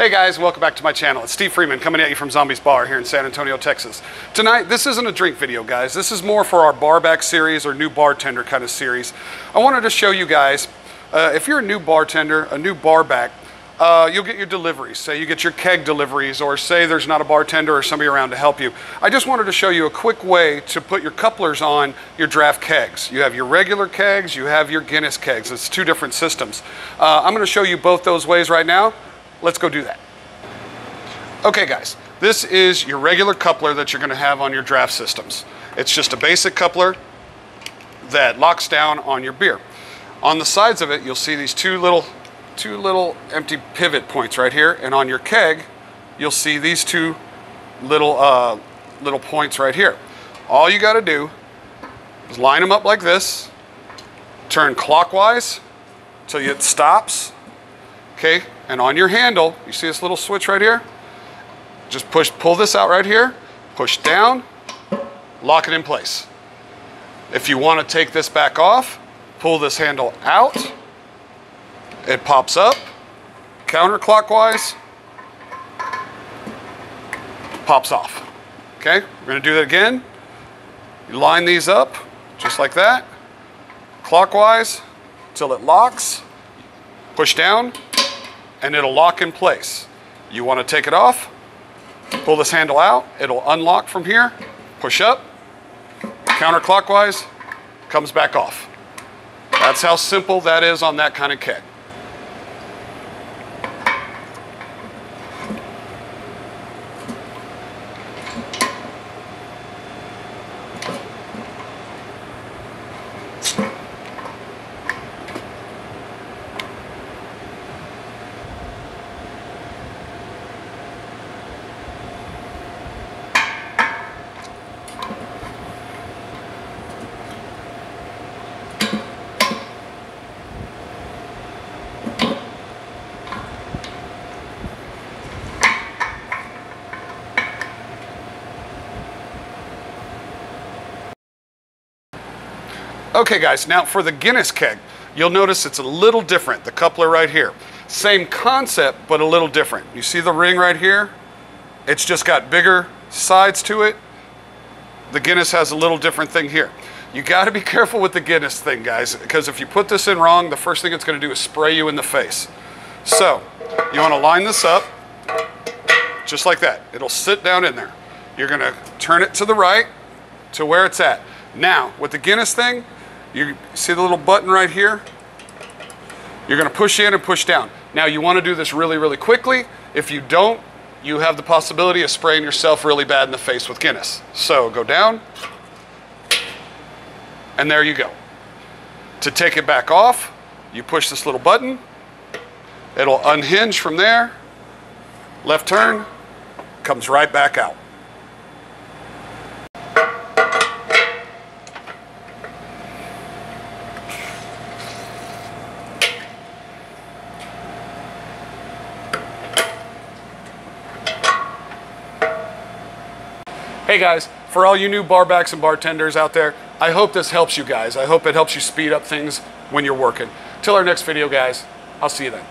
Hey guys, welcome back to my channel. It's Steve Freeman coming at you from Zombies Bar here in San Antonio, Texas. Tonight, this isn't a drink video, guys. This is more for our bar back series or new bartender kind of series. I wanted to show you guys, if you're a new bartender, a new bar back, you'll get your deliveries. Say you get your keg deliveries, or say there's not a bartender or somebody around to help you. I just wanted to show you a quick way to put your couplers on your draft kegs. You have your regular kegs, you have your Guinness kegs. It's two different systems. I'm going to show you both those ways right now. Let's go do that. Okay guys, this is your regular coupler that you're going to have on your draft systems. It's just a basic coupler that locks down on your beer. On the sides of it, you'll see these two little empty pivot points right here, and on your keg, you'll see these two little points right here. All you got to do is line them up like this, turn clockwise till it stops. Okay, and on your handle, you see this little switch right here? Just pull this out right here, push down, lock it in place. If you want to take this back off, pull this handle out, it pops up, counterclockwise, pops off. Okay, we're going to do that again. You line these up just like that, clockwise till it locks, push down, and it'll lock in place. You want to take it off, pull this handle out, it'll unlock from here, push up, counterclockwise, comes back off. That's how simple that is on that kind of keg. Okay guys, now for the Guinness keg, you'll notice it's a little different, the coupler right here. Same concept, but a little different. You see the ring right here? It's just got bigger sides to it. The Guinness has a little different thing here. You gotta be careful with the Guinness thing, guys, because if you put this in wrong, the first thing it's gonna do is spray you in the face. So, you wanna line this up, just like that. It'll sit down in there. You're gonna turn it to the right, to where it's at. Now, with the Guinness thing, you see the little button right here? You're going to push in and push down. Now you want to do this really, really quickly. If you don't, you have the possibility of spraying yourself really bad in the face with Guinness. So go down, and there you go. To take it back off, you push this little button. It'll unhinge from there. Left turn, comes right back out. Hey guys, for all you new bar backs and bartenders out there, I hope this helps you guys. I hope it helps you speed up things when you're working. Till our next video, guys, I'll see you then.